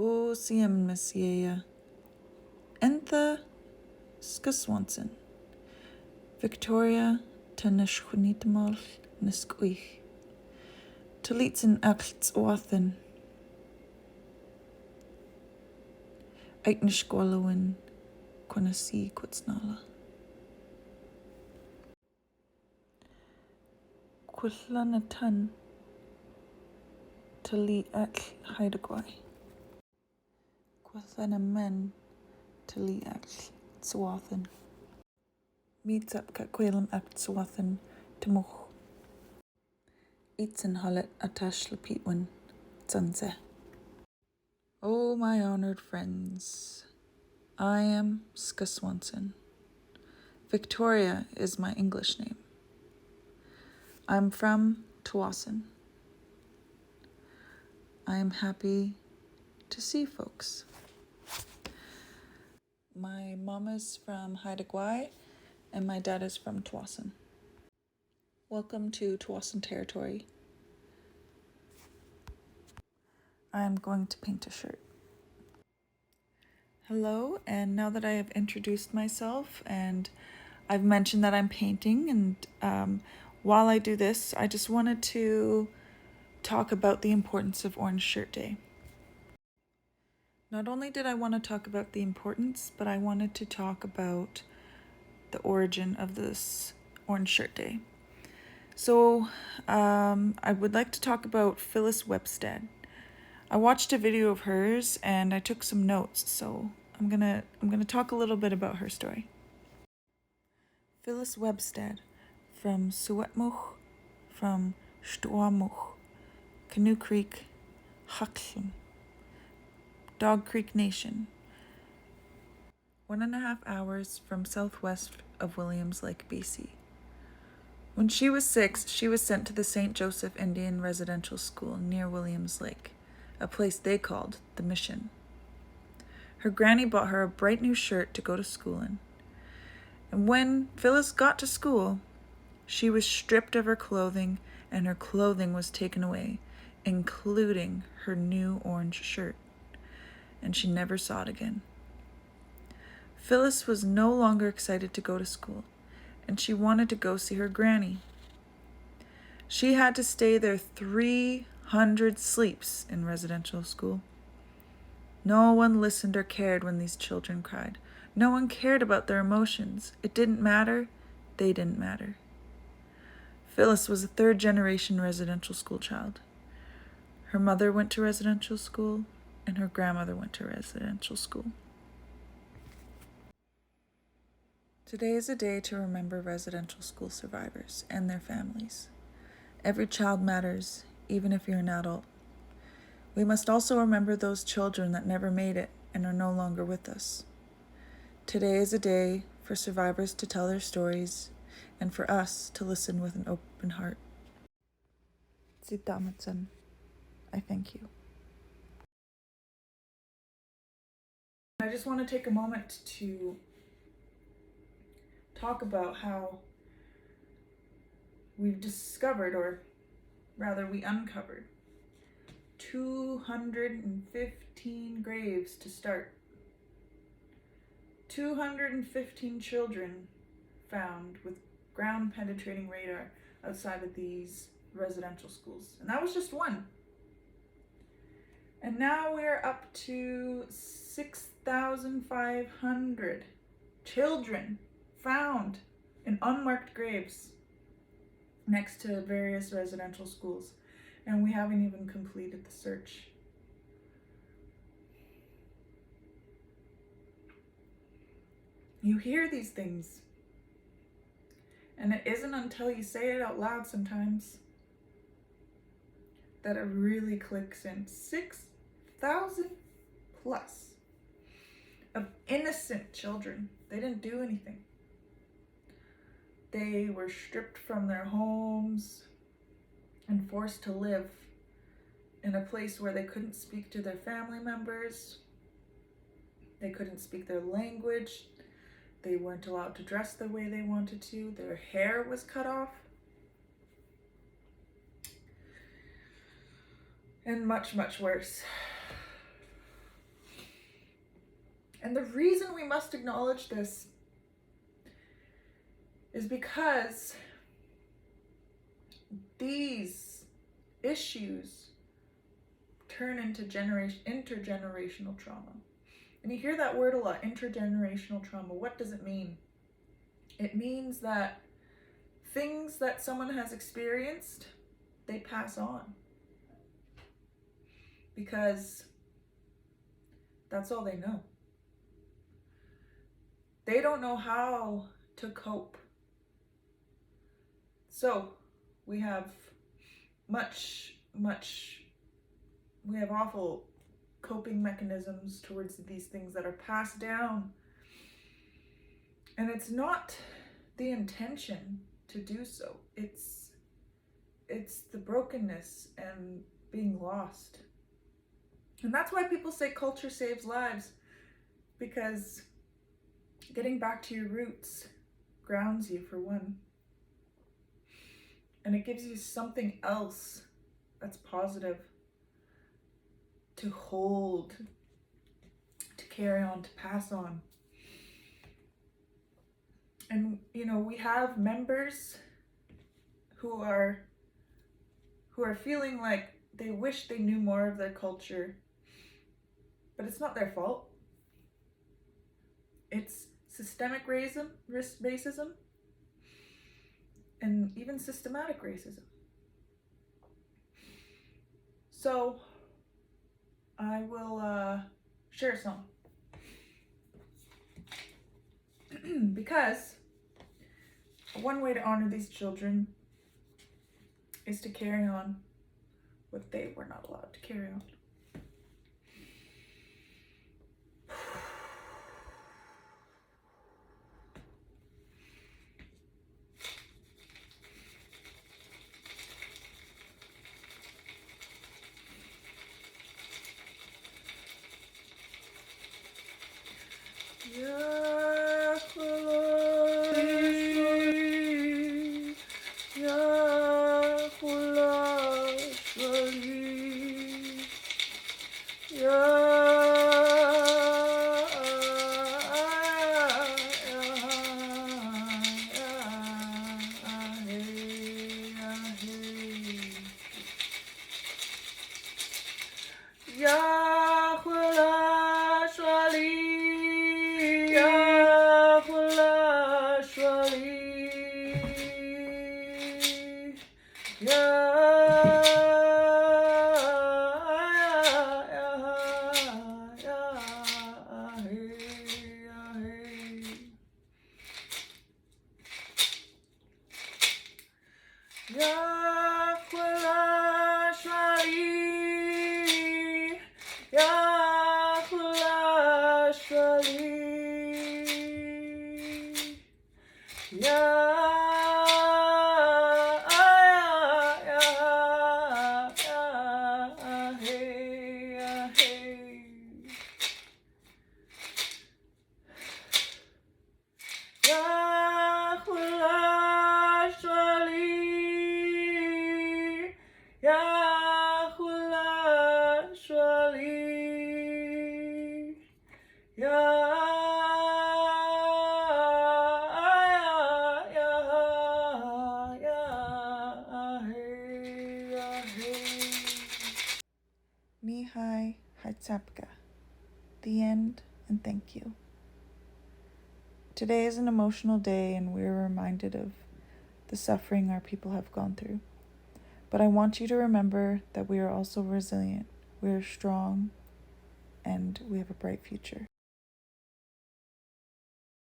O siam Messiah. Entha Skosswunson. Victoria Tanishkunitmal Nisquich. Talitzen acts wathen. Eitnishkwalowin Quanasi Quitsnala. Quillanatan Tali Atl Haidagwai. Quathanamen Tali Atl Swathan. Meets up Kakwalam Act Swathan Tamuch. Eatsen Hullet Atash Lapitwin Tsunse. Oh, my honored friends, I am Skosswunson. Victoria is my English name. I'm from Tawasin. I am happy to see folks. My mom is from Haidagwai and my dad is from Tawasin. Welcome to Tawasin territory. I'm going to paint a shirt. Hello, and now that I have introduced myself and I've mentioned that I'm painting, and while I do this, I just wanted to talk about the importance of Orange Shirt Day. Not only did I want to talk about the importance, but I wanted to talk about the origin of this Orange Shirt Day. So I would like to talk about Phyllis Webstead. I watched a video of hers and I took some notes, so I'm gonna talk a little bit about her story. Phyllis Webstead, from Suwetmuch, from Stuamuch, Canoe Creek, Hucklim, Dog Creek Nation, 1.5 hours from southwest of Williams Lake, BC. When she was 6, she was sent to the St. Joseph Indian Residential School near Williams Lake, a place they called the Mission. Her granny bought her a bright new shirt to go to school in. And when Phyllis got to school, she was stripped of her clothing and her clothing was taken away, including her new orange shirt. And she never saw it again. Phyllis was no longer excited to go to school, and she wanted to go see her granny. She had to stay there 300 sleeps in residential school. No one listened or cared when these children cried. No one cared about their emotions. It didn't matter. They didn't matter. Phyllis was a 3rd-generation residential school child. Her mother went to residential school, and her grandmother went to residential school. Today is a day to remember residential school survivors and their families. Every child matters, even if you're an adult. We must also remember those children that never made it and are no longer with us. Today is a day for survivors to tell their stories and for us to listen with an open heart. Zitamatsan, I thank you. I just want to take a moment to talk about how we've discovered, or rather we uncovered, 215 graves to start. 215 children found with ground penetrating radar outside of these residential schools. And that was just one. And now we're up to 6,500 children found in unmarked graves next to various residential schools. And we haven't even completed the search. You hear these things, and it isn't until you say it out loud sometimes that it really clicks in. 6,000 plus of innocent children. They didn't do anything. They were stripped from their homes and forced to live in a place where they couldn't speak to their family members. They couldn't speak their language. They weren't allowed to dress the way they wanted to. Their hair was cut off. And much, much worse. And the reason we must acknowledge this is because these issues turn into intergenerational trauma. And you hear that word a lot, intergenerational trauma. What does it mean? It means that things that someone has experienced, they pass on. Because that's all they know. They don't know how to cope. So we have we have awful coping mechanisms towards these things that are passed down. And it's not the intention to do so. It's the brokenness and being lost. And that's why people say culture saves lives, because getting back to your roots grounds you, for one. And it gives you something else that's positive to hold, to carry on, to pass on. And, you know, we have members who are feeling like they wish they knew more of their culture, but it's not their fault. It's systemic racism, and even systematic racism. So I will share a song. Because one way to honor these children is to carry on what they were not allowed to carry on. Mihai Hatsapka. The end, and thank you. Today is an emotional day, and we're reminded of the suffering our people have gone through. But I want you to remember that we are also resilient, we are strong, and we have a bright future.